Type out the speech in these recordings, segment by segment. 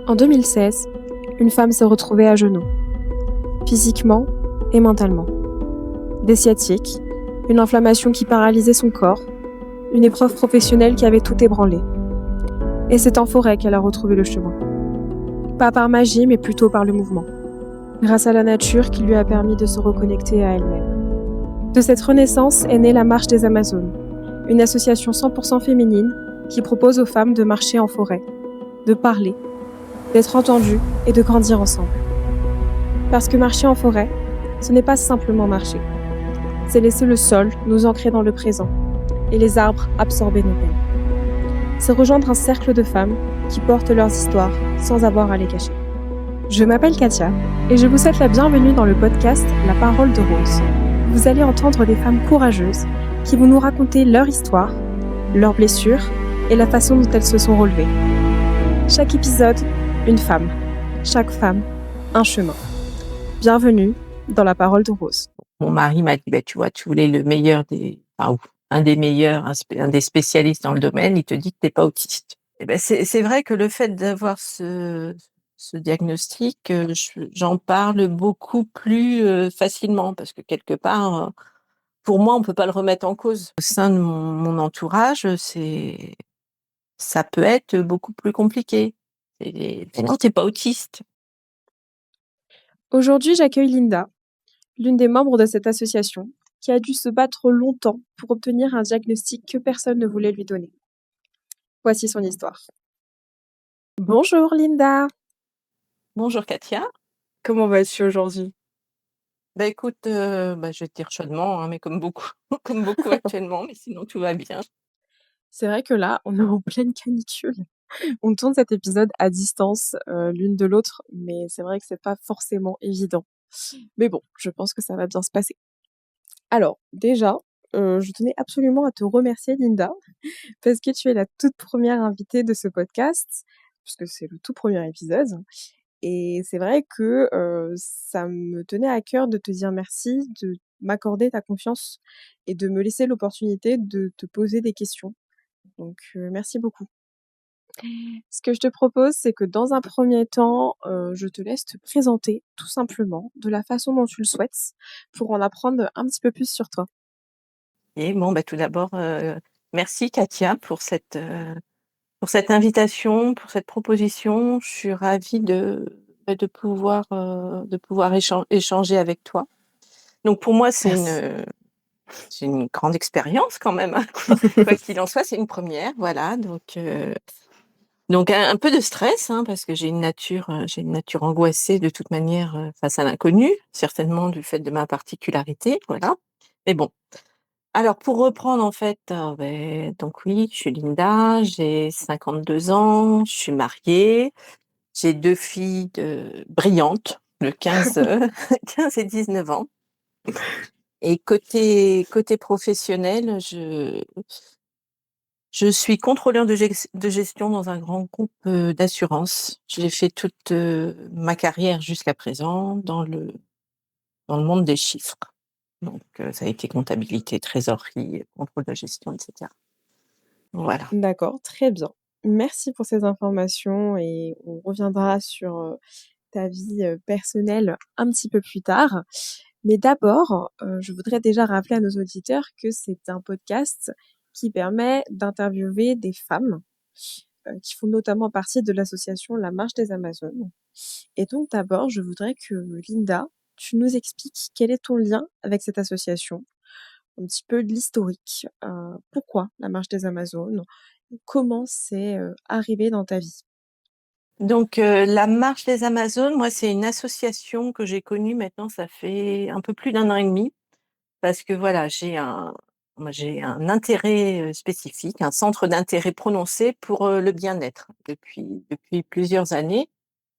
En 2016, une femme s'est retrouvée à genoux, physiquement et mentalement. Des sciatiques, une inflammation qui paralysait son corps, une épreuve professionnelle qui avait tout ébranlé. Et c'est en forêt qu'elle a retrouvé le chemin. Pas par magie, mais plutôt par le mouvement. Grâce à la nature qui lui a permis de se reconnecter à elle-même. De cette renaissance est née la Marche des Amazones, une association 100% féminine qui propose aux femmes de marcher en forêt, de parler, d'être entendues et de grandir ensemble. Parce que marcher en forêt, ce n'est pas simplement marcher. C'est laisser le sol nous ancrer dans le présent et les arbres absorber nos peines. C'est rejoindre un cercle de femmes qui portent leurs histoires sans avoir à les cacher. Je m'appelle Katia et je vous souhaite la bienvenue dans le podcast La Parole de Rose. Vous allez entendre des femmes courageuses qui vont nous raconter leur histoire, leurs blessures et la façon dont elles se sont relevées. Chaque épisode, une femme. Chaque femme, un chemin. Bienvenue dans La Parole de Rose. Mon mari m'a dit, tu vois, tu voulais le meilleur un des meilleurs, un des spécialistes dans le domaine, il te dit que t'es pas autiste. Et c'est vrai que le fait d'avoir ce diagnostic, j'en parle beaucoup plus facilement parce que quelque part, pour moi, on peut pas le remettre en cause. Au sein de mon entourage, ça peut être beaucoup plus compliqué. Non, t'es pas autiste. Aujourd'hui, j'accueille Linda, l'une des membres de cette association, qui a dû se battre longtemps pour obtenir un diagnostic que personne ne voulait lui donner. Voici son histoire. Bonjour Linda. Bonjour Katia. Comment vas-tu aujourd'hui? Écoute, je vais te dire chaudement, hein, mais comme beaucoup, comme beaucoup actuellement, mais sinon tout va bien. C'est vrai que là, on est en pleine canicule. On tourne cet épisode à distance, l'une de l'autre, mais c'est vrai que c'est pas forcément évident. Mais bon, je pense que ça va bien se passer. Alors, déjà, je tenais absolument à te remercier Linda, parce que tu es la toute première invitée de ce podcast, puisque c'est le tout premier épisode. Et c'est vrai que, ça me tenait à cœur de te dire merci, de m'accorder ta confiance et de me laisser l'opportunité de te poser des questions. Donc, merci beaucoup. Ce que je te propose, c'est que dans un premier temps, je te laisse te présenter tout simplement de la façon dont tu le souhaites, pour en apprendre un petit peu plus sur toi. Et tout d'abord, merci Katia pour cette invitation, pour cette proposition. Je suis ravie de pouvoir échanger avec toi. Donc pour moi, Merci. C'est une grande expérience quand même, hein. Quoi qu'il en soit, c'est une première, voilà. Donc un peu de stress, hein, parce que j'ai une nature angoissée de toute manière, face à l'inconnu, certainement du fait de ma particularité, voilà. Mais bon, alors pour reprendre en fait, donc oui, je suis Linda, j'ai 52 ans, je suis mariée, j'ai 2 filles brillantes de 15, 15 et 19 ans. Et côté professionnel, je suis contrôleur de gestion dans un grand groupe, d'assurance. J'ai fait toute, ma carrière jusqu'à présent dans le monde des chiffres. Donc, ça a été comptabilité, trésorerie, contrôle de gestion et cetera. Voilà. D'accord, très bien. Merci pour ces informations et on reviendra sur, ta vie, personnelle un petit peu plus tard. Mais d'abord, je voudrais déjà rappeler à nos auditeurs que c'est un podcast qui permet d'interviewer des femmes, qui font notamment partie de l'association La Marche des Amazones. Et donc d'abord, je voudrais que Linda, tu nous expliques quel est ton lien avec cette association, un petit peu de l'historique. Pourquoi la Marche des Amazones? Comment c'est, arrivé dans ta vie? Donc, la Marche des Amazones, moi, c'est une association que j'ai connue maintenant, ça fait un peu plus d'1 an et demi. Parce que voilà, j'ai un intérêt, spécifique, un centre d'intérêt prononcé pour, le bien-être depuis plusieurs années.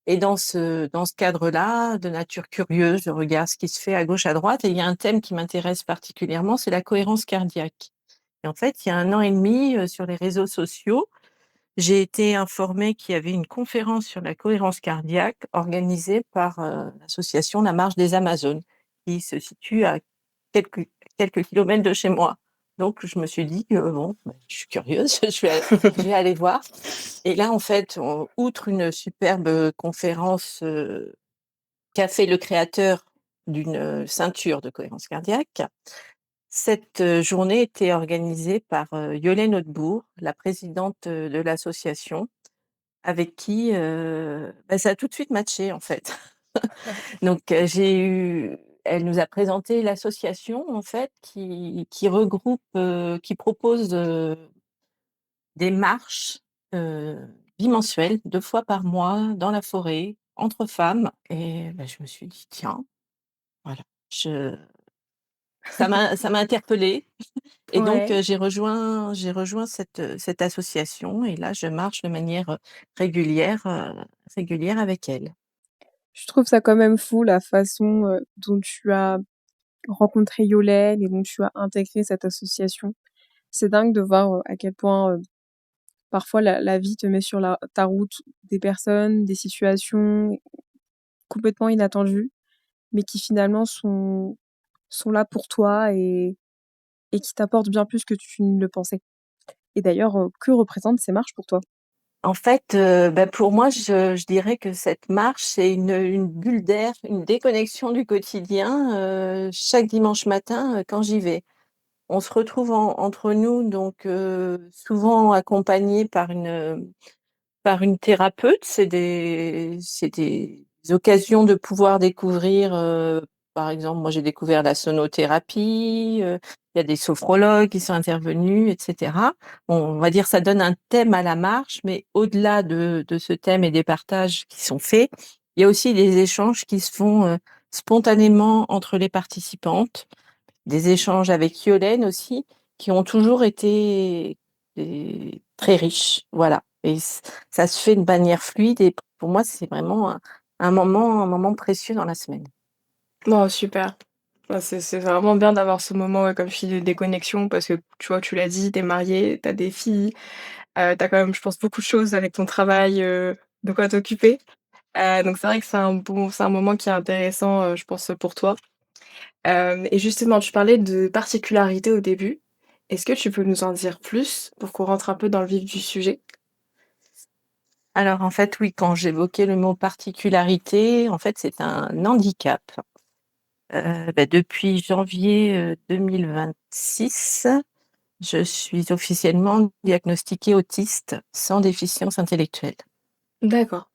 Et dans ce cadre-là, de nature curieuse, je regarde ce qui se fait à gauche, à droite et il y a un thème qui m'intéresse particulièrement, c'est la cohérence cardiaque. Et en fait, il y a 1 an et demi, sur les réseaux sociaux, j'ai été informée qu'il y avait une conférence sur la cohérence cardiaque organisée par, l'association La Marche des Amazones, qui se situe à quelques kilomètres de chez moi. Donc je me suis dit que bon, bah, je suis curieuse, je vais aller voir et là, en fait, outre une superbe conférence, qu'a fait le créateur d'une, ceinture de cohérence cardiaque, cette, journée était organisée par, Yolène Houtbourg, la présidente, de l'association avec qui, bah, ça a tout de suite matché, en fait. Donc, elle nous a présenté l'association, en fait, qui regroupe, qui propose, des marches, heu, bimensuelles, 2 fois par mois dans la forêt, entre femmes et bah, je me suis dit: «Tiens», voilà, je ça m'a interpellée et donc, Ouais. j'ai rejoint cette association et là, je marche de manière, régulière avec elle. Je trouve ça quand même fou la façon, dont tu as rencontré Yolène et dont tu as intégré cette association. C'est dingue de voir, à quel point, parfois la vie te met sur la ta route des personnes, des situations complètement inattendues, mais qui finalement sont là pour toi et qui t'apportent bien plus que tu ne le pensais. Et d'ailleurs, que représentent ces marches pour toi? En fait, bah, pour moi, je dirais que cette marche, c'est une bulle d'air, une déconnexion du quotidien, chaque dimanche matin, quand j'y vais. On se retrouve entre nous donc souvent accompagnés par une thérapeute. C'est des occasions de pouvoir découvrir, par exemple, moi j'ai découvert la sonothérapie, il y a des sophrologues qui sont intervenus et cetera. Bon, on va dire ça donne un thème à la marche, mais au-delà de ce thème et des partages qui sont faits, il y a aussi des échanges qui se font, spontanément entre les participantes. Des échanges avec Yolène aussi, qui ont toujours été très riches, voilà et ça se fait de manière fluide et pour moi, c'est vraiment un moment précieux dans la semaine. Oh super. Bah, c'est vraiment bien d'avoir ce moment, ouais, comme je dis, de déconnexion parce que, tu vois, tu l'as dit, tu es mariée, tu as des filles, tu as quand même, je pense, beaucoup de choses avec ton travail, de quoi t'occuper. Donc c'est vrai que c'est un moment qui est intéressant, je pense, pour toi. Et justement, tu parlais de particularités au début. Est-ce que tu peux nous en dire plus pour qu'on rentre un peu dans le vif du sujet? Alors en fait, oui, quand j'évoquais le mot particularité, en fait, c'est un handicap. Bah, depuis janvier, 2026, je suis officiellement diagnostiquée autiste sans déficience intellectuelle. D'accord,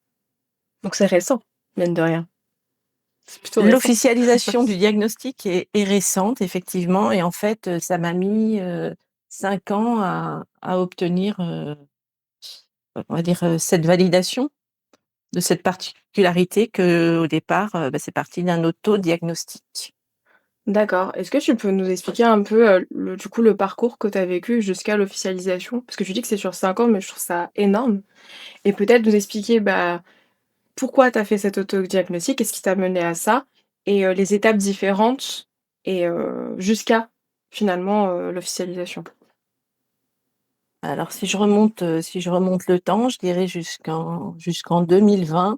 donc c'est récent, mine de rien. C'est plutôt récent. L'officialisation du diagnostic est récente effectivement et en fait, ça m'a mis, 5 ans à obtenir, on va dire, cette validation de cette particularité qu'au départ, bah, c'est parti d'un autodiagnostic. D'accord. Est-ce que tu peux nous expliquer un peu, le parcours que tu as vécu jusqu'à l'officialisation? Parce que tu dis que c'est sur 5 ans, mais je trouve ça énorme et peut-être nous expliquer, bah, pourquoi tu as fait cet autodiagnostic? Qu'est-ce qui t'a mené à ça? Et les étapes différentes et jusqu'à finalement, l'officialisation. Alors si je remonte le temps, je dirais jusqu'en 2020,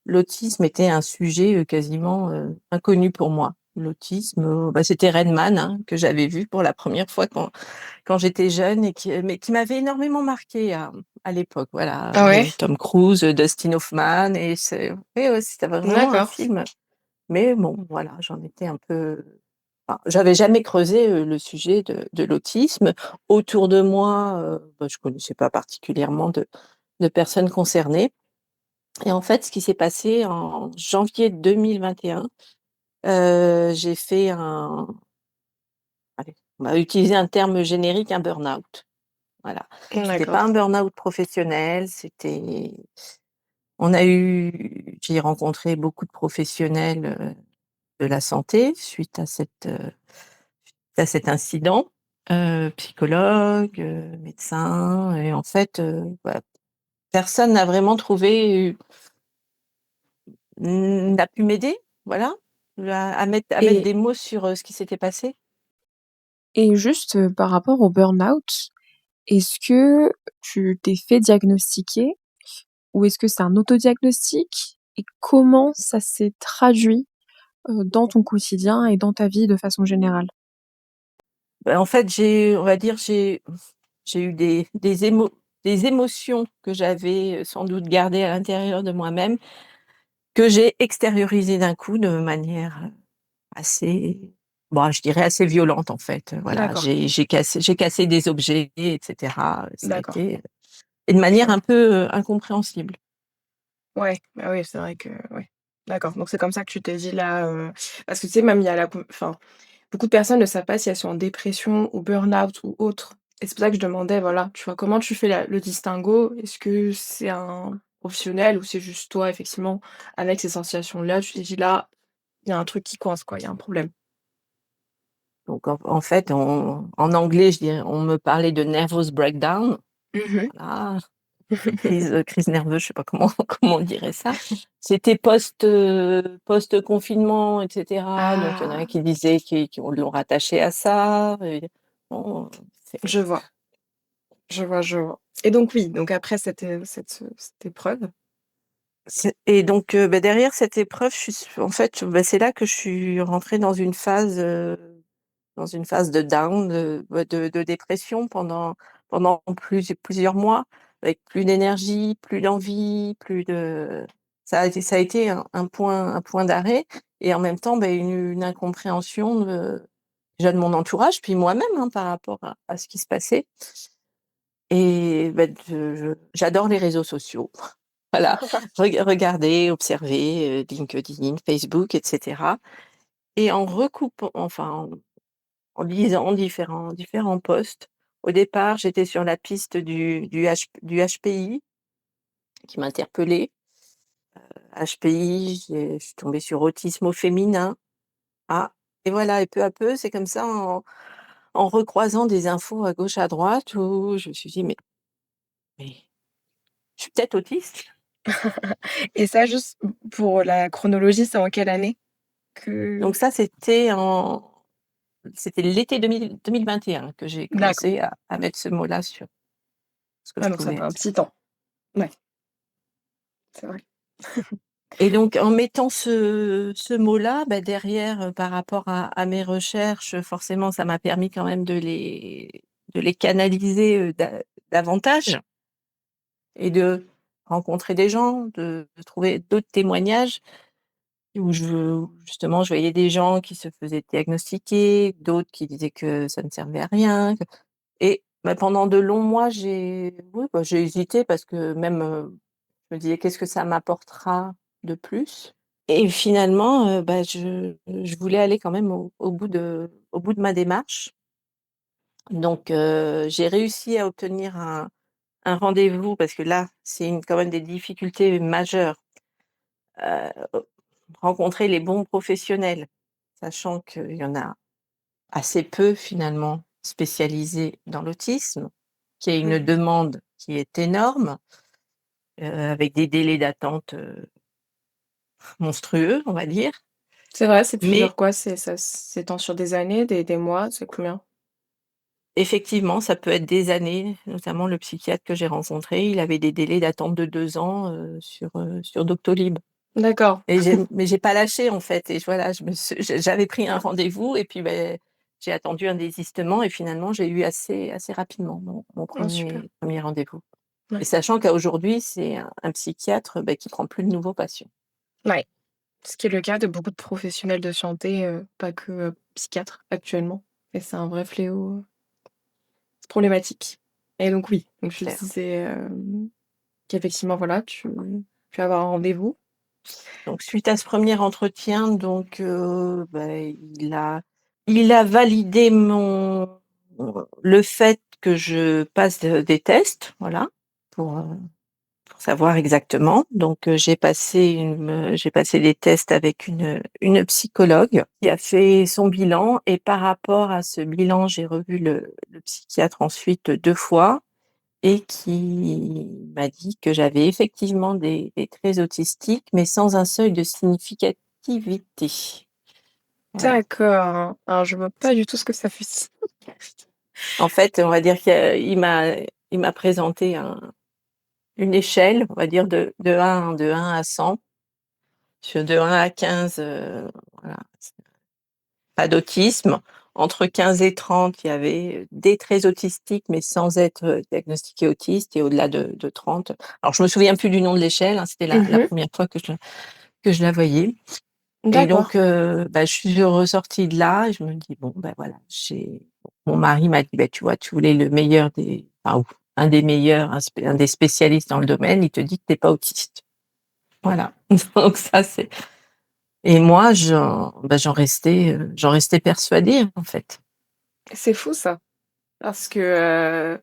l'autisme était un sujet, quasiment, inconnu pour moi. L'autisme, bah, c'était Rain Man, hein, que j'avais vu pour la première fois quand j'étais jeune et qui m'avait énormément marquée à l'époque, voilà, Ah ouais? Tom Cruise, Dustin Hoffman et c'est oui, ouais, c'était vraiment un D'accord. film mais bon, voilà, j'en étais un peu enfin, j'avais jamais creusé, le sujet de l'autisme. Autour de moi, bah, je connaissais pas particulièrement de personnes concernées et en fait, ce qui s'est passé en janvier 2021, j'ai fait allez, on va utiliser un terme générique, un burn-out. Voilà. C'était pas D'accord. un burn-out professionnel, j'ai rencontré beaucoup de professionnels, de la santé suite à cet incident, psychologues, médecins et en fait, bah, personne n'a vraiment n'a pu m'aider, voilà, à mettre Et des mots sur, ce qui s'était passé. Et juste, par rapport au burn-out, est-ce que tu t'es fait diagnostiquer ou est-ce que c'est un autodiagnostic? Et comment ça s'est traduit, dans ton quotidien et dans ta vie de façon générale? Bah, en fait, on va dire, j'ai eu des émotions que j'avais, sans doute gardées à l'intérieur de moi-même, que j'ai extériorisées d'un coup de manière, assez, bon, je dirais assez violente, en fait, voilà. D'accord, J'ai cassé des objets et cetera, ça a d'accord, été, et de je manière vois. un peu, incompréhensible. Ouais, bah, oui, c'est vrai que ouais. D'accord, donc c'est comme ça que tu t'es dit là, parce que tu sais, même il y a enfin, beaucoup de personnes ne savent pas si elles sont en dépression ou burn-out ou autre et c'est pour ça que je demandais, voilà, tu vois, comment tu fais le distinguo? Est-ce que c'est un professionnel ou c'est juste toi, effectivement, avec ces sensations-là, tu t'es dit: «Là, il y a un truc qui coince, quoi, il y a un problème». Donc en fait, en anglais, je dirais, on me parlait de nervous breakdown, Mmh. voilà. Crise nerveuse, je sais pas comment comment on dirait ça. C'était post-confinement et cetera, donc il y en a un Ah! qui disait qui on l'ont rattaché à ça, et bon, c'est Je vois, je vois et donc oui, donc après cette épreuve et donc bah, derrière cette épreuve, en fait, bah, c'est là que je suis rentrée dans une phase de down, bah, de dépression pendant plusieurs mois, avec plus d'énergie, plus d'envie, plus de ça a été un point d'arrêt, et en même temps, bah, une incompréhension déjà de mon entourage, puis moi-même, hein, par rapport à ce qui se passait, et bah, j'adore les réseaux sociaux. Voilà, regarder, observer, LinkedIn, Facebook et cetera, et en recoupant, enfin, en lisant différents posts. Au départ, j'étais sur la piste du HPI qui m'interpellait. HPI, je suis tombée sur autisme au féminin. Ah, et voilà, et peu à peu, c'est comme ça, en recroisant des infos à gauche, à droite, où je me suis dit: «Mais je suis peut-être autiste?» et ça juste pour la chronologie, c'est en quelle année que Donc ça, c'était l'été 2021 que j'ai d'accord. commencé à mettre ce mot-là sur ce que Ah je donc ça pouvais fait un être. petit temps. Ouais, c'est vrai. Et donc en mettant ce mot-là, bah, derrière, par rapport à mes recherches, forcément ça m'a permis quand même de les canaliser, davantage, et de rencontrer des gens, de trouver d'autres témoignages où justement je voyais des gens qui se faisaient diagnostiquer, d'autres qui disaient que ça ne servait à rien, et bah, pendant de longs mois, j'ai hésité parce que même, je me disais: «Qu'est-ce que ça m'apportera de plus?» Et finalement, bah, je voulais aller quand même au bout de ma démarche. Donc j'ai réussi à obtenir un rendez-vous, parce que là, c'est quand même des difficultés majeures, heu, rencontrer les bons professionnels, sachant qu'il y en a assez peu finalement spécialisés dans l'autisme, qu'il y a une Mmh. demande qui est énorme, avec des délais d'attente, monstrueux, on va dire. C'est vrai, c'est Mais plusieurs quoi? Ça s'étend sur des années, des mois, c'est combien? effectivement, ça peut être des années, notamment le psychiatre que j'ai rencontré, il avait des délais d'attente de 2 ans, sur Doctolib, D'accord. mais j'ai pas lâché, en fait, et voilà, j'avais pris un rendez-vous, et puis, beh, j'ai attendu un désistement, et finalement j'ai eu assez rapidement mon Ah super. premier rendez-vous, et Ouais. sachant qu'à aujourd'hui, c'est un psychiatre, bah, qui prend plus de nouveaux patients. Ouais. Ce qui est le cas de beaucoup de professionnels de santé, pas que, psychiatres actuellement et c'est un vrai fléau, c'est problématique et donc oui, donc tu Clair. disais, qu'effectivement voilà, tu vas avoir un rendez-vous. Donc suite à ce premier entretien, donc bah, il a validé le fait que je passe, des tests, voilà, pour, heu, pour savoir exactement. Donc j'ai passé des tests avec une psychologue qui a fait son bilan, et par rapport à ce bilan, j'ai revu le psychiatre ensuite 2 fois, et qui m'a dit que j'avais effectivement des traits autistiques, mais sans un seuil de significativité. Voilà. D'accord, alors je vois pas du tout ce que ça fait si En fait, on va dire qu'il m'a présenté une échelle, on va dire de un à 100. De 1 à 15, voilà, pas d'autisme. entre 15 et 30, il y avait des traits autistiques, mais sans être diagnostiqués autistes, et au-delà de 30. Alors, je me souviens plus du nom de l'échelle, hein, c'était la Mmh. première fois que je la voyais. Et donc, D'accord. je suis ressortie de là et je me dis: «Bon, ben voilà, mon mari m'a dit: "Bah, tu vois, tu voulais le meilleur des enfin, ou un des meilleurs, un des spécialistes dans le domaine, il te dit que tu es pas autiste". Voilà. Donc ça, c'est et moi, j'en restais persuadée, en fait. C'est fou ça, parce que,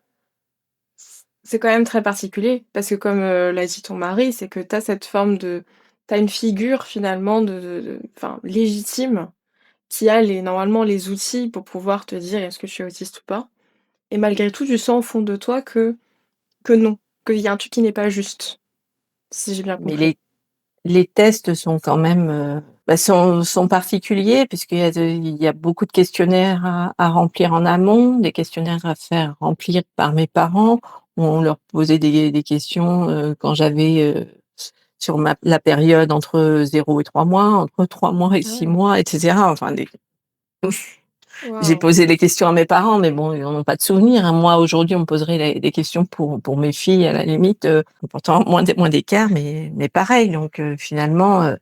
c'est quand même très particulier. Parce que comme, l'a dit ton mari, c'est que tu as cette forme de tu as une figure finalement de enfin légitime, qui a normalement les outils pour pouvoir te dire: «Est-ce que tu es autiste ou pas?» Et malgré tout, tu sens au fond de toi que non, qu'il y a un truc qui n'est pas juste, si j'ai bien Mais compris. les tests sont quand même, sont particuliers il y a beaucoup de questionnaires à remplir en amont, des questionnaires à faire remplir par mes parents. On leur posait des questions, quand j'avais, sur la période entre 0 et 3 mois, entre 3 mois et Ah 6 ouais. mois, et cetera. Enfin des J'ai Waouh! posé les questions à mes parents, mais bon, ils en ont pas de souvenir, hein. Moi, aujourd'hui, on me poserait des questions pour mes filles, à la limite, pourtant moins d'écart, mais pareil. Donc, finalement,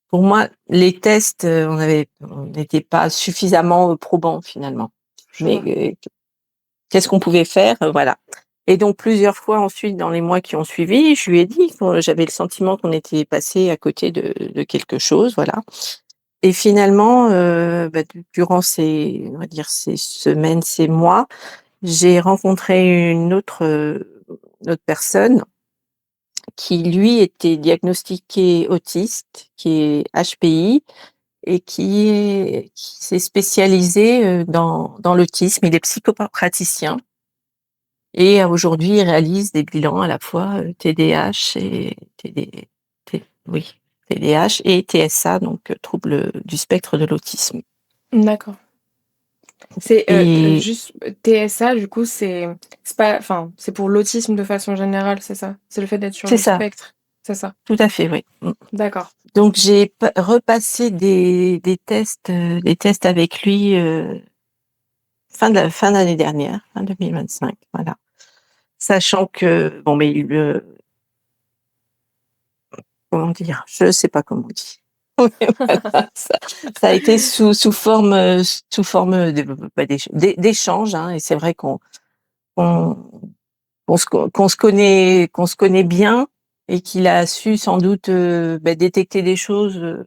pour moi, les tests, on n'était pas suffisamment, probants, finalement. Je Mais, vois. qu'est-ce qu'on pouvait faire? Voilà. Et donc plusieurs fois ensuite, dans les mois qui ont suivi, je lui ai dit que j'avais le sentiment qu'on était passé à côté de quelque chose, voilà. Et finalement, durant on va dire ces semaines, ces mois, j'ai rencontré une autre personne qui, lui, était diagnostiqué autiste, qui est HPI et qui s'est spécialisé, dans l'autisme. Il est psychopraticien et aujourd'hui, il réalise des bilans à la fois, TDAH et oui, TDAH et TSA, donc trouble du spectre de l'autisme. D'accord. C'est, Et juste TSA du coup, c'est pas enfin, c'est pour l'autisme de façon générale, c'est ça? C'est le fait d'être sur c'est le ça, spectre, c'est ça? tout à fait, oui. D'accord. Donc j'ai repassé des tests avec lui, fin d'année dernière, fin 2025, voilà. Sachant que bon, mais comment dire? Je sais pas comment on dit. Voilà, ça a été sous forme de bah, d'échange, hein, et c'est vrai qu'on qu'on se connaît bien et qu'il a su sans doute, détecter des choses,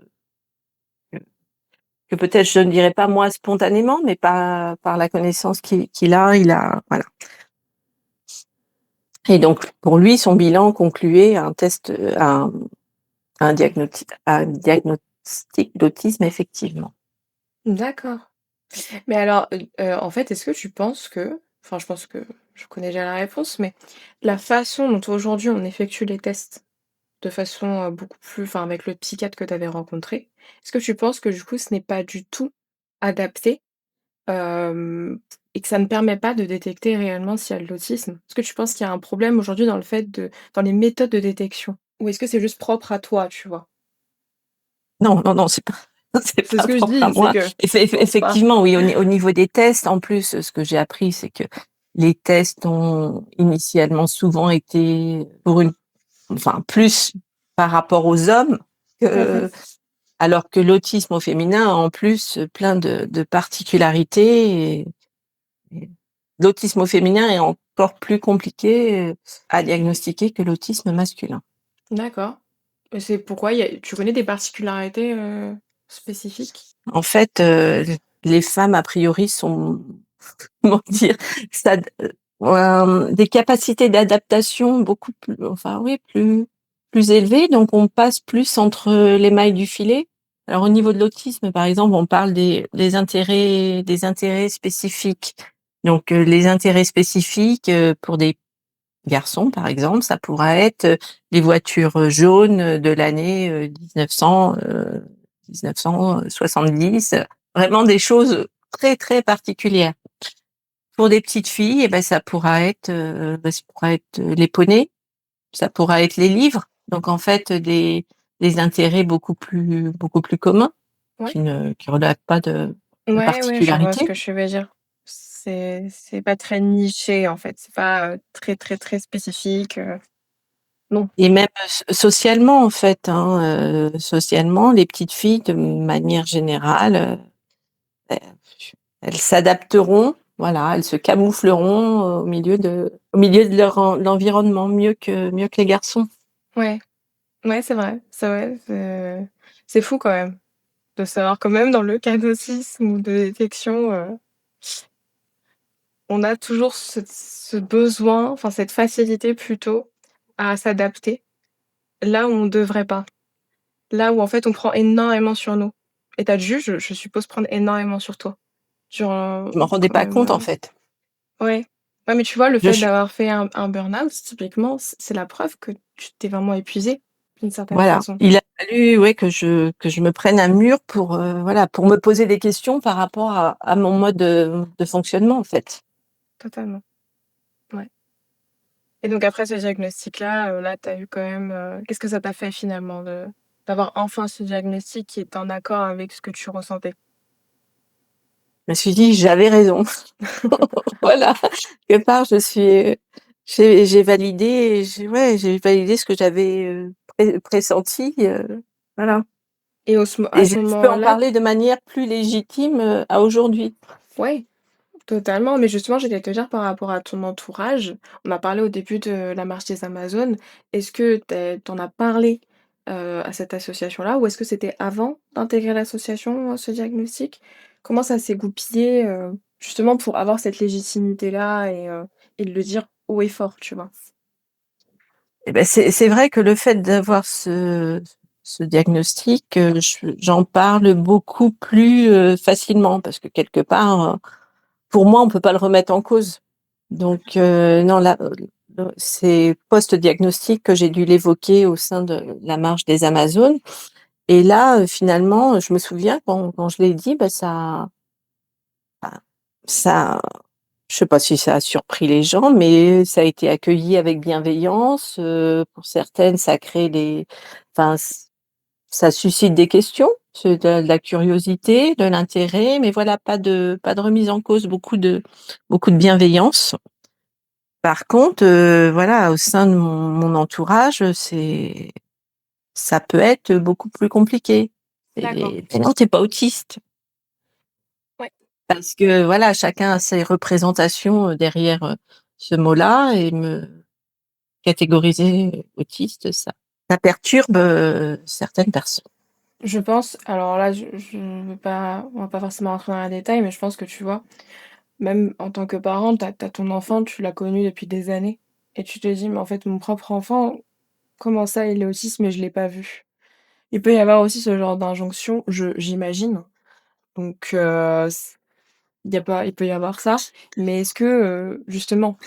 que peut-être je ne dirais pas moi spontanément, mais par la connaissance qu'il a, voilà. Et donc pour lui, son bilan concluait un test, un diagnostic d'autisme, effectivement. D'accord. Mais alors, en fait, est-ce que tu penses que enfin, je pense que je connais déjà la réponse, mais la façon dont aujourd'hui on effectue les tests de façon, beaucoup plus enfin, avec le psychiatre que tu avais rencontré, est-ce que tu penses que du coup ce n'est pas du tout adapté, et que ça ne permet pas de détecter réellement s'il y a de l'autisme? Est-ce que tu penses qu'il y a un problème aujourd'hui dans les méthodes de détection? Ou est-ce que c'est juste propre à toi, tu vois? Non, non, non, c'est pas c'est C'est ce pas que je propre à dis, c'est moi. que je pense pas. Effectivement, oui, au niveau des tests, en plus, ce que j'ai appris, c'est que les tests ont initialement souvent été plus par rapport aux hommes, Mmh. que alors que l'autisme au féminin a en plus plein de particularités, et l'autisme au féminin est encore plus compliqué, à diagnostiquer que l'autisme masculin. D'accord. Et c'est pourquoi tu connais des particularités, spécifiques? En fait, les femmes a priori sont comment dire? Ça des capacités d'adaptation beaucoup plus enfin oui, plus élevées, donc on passe plus entre les mailles du filet. Alors au niveau de l'autisme, par exemple, on parle des intérêts spécifiques. Donc, les intérêts spécifiques, pour des garçons, par exemple, ça pourra être, les voitures, jaunes, de l'année, 1970, vraiment des choses très, très particulières. Pour des petites filles, ça pourra être les poneys, ça pourra être les livres. Donc en fait, des intérêts beaucoup plus communs Ouais. qui relèvent pas Ouais, je vois ce particularité. que tu veux dire. C'est pas très niché, en fait. C'est pas, très, très, très spécifique, non, Et même socialement, en fait, hein, socialement, les petites filles, de manière générale, elles elles s'adapteront, voilà, elles se camoufleront au milieu de l'environnement mieux que les garçons. ouais, ouais, c'est vrai, c'est fou quand même de savoir quand même dans le cas d'autisme ou de détection, on a toujours ce besoin, enfin cette facilité plutôt à s'adapter, là où on devrait pas. Là où en fait on prend énormément sur nous. Et tu as dû, je suppose, prendre énormément sur toi. Sur, Je m'en rendais quand pas même, compte, en fait. ouais. Ouais, mais tu vois, le Je fait ch d'avoir fait un burn-out, typiquement, c'est la preuve que tu t'es vraiment épuisé d'une certaine Voilà, façon. il a fallu, ouais, que je me prenne un mur pour, voilà, pour me poser des questions par rapport à mon mode de fonctionnement, en fait. Totalement, ouais. Et donc après ce diagnostic-là, là, tu as eu quand même, qu'est-ce que ça t'a fait finalement de d'avoir enfin ce diagnostic qui est en accord avec ce que tu ressentais? Je me suis dit: «J'avais raison». Voilà, quelque part, j'ai validé, j'ai validé ce que j'avais, pressenti, voilà. Et Et à je ce je peux en moment-là, parler de manière plus légitime, à aujourd'hui. ouais. Totalement, mais justement, j'allais te dire par rapport à ton entourage, on a parlé au début de la marche des Amazones. Est-ce que tu as parlé, à cette association-là ou est-ce que c'était avant d'intégrer l'association, ce diagnostic? Comment ça s'est goupillé, justement pour avoir cette légitimité-là et de le dire haut et fort, tu vois? Et ben, c'est vrai que le fait d'avoir ce diagnostic, j'en parle beaucoup plus, facilement parce que quelque part, pour moi, on peut pas le remettre en cause. Donc non, là, c'est post-diagnostic que j'ai dû l'évoquer au sein de la marche des Amazones. Et là, finalement, je me souviens quand je l'ai dit, bah, ça je sais pas si ça a surpris les gens, mais ça a été accueilli avec bienveillance, pour certaines, ça crée des enfin, ça suscite des questions, c'est de la curiosité, de l'intérêt, mais voilà, pas de remise en cause, beaucoup de bienveillance. Par contre, voilà, au sein de mon entourage, ça peut être beaucoup plus compliqué. D'accord. Et non, tu es pas autiste. Ouais. Parce que voilà, chacun a ses représentations, derrière, ce mot-là, et me catégoriser autiste, ça perturbe, certaines personnes. Je pense alors là, je veux pas on va pas forcément rentrer dans les détails, mais je pense que tu vois, même en tant que parent, tu as ton enfant, tu l'as connu depuis des années et tu te dis: «Mais en fait, mon propre enfant, comment ça il est autiste mais je l'ai pas vu?» Il peut y avoir aussi ce genre d'injonction, j'imagine, donc il peut y avoir ça, mais est-ce que, justement,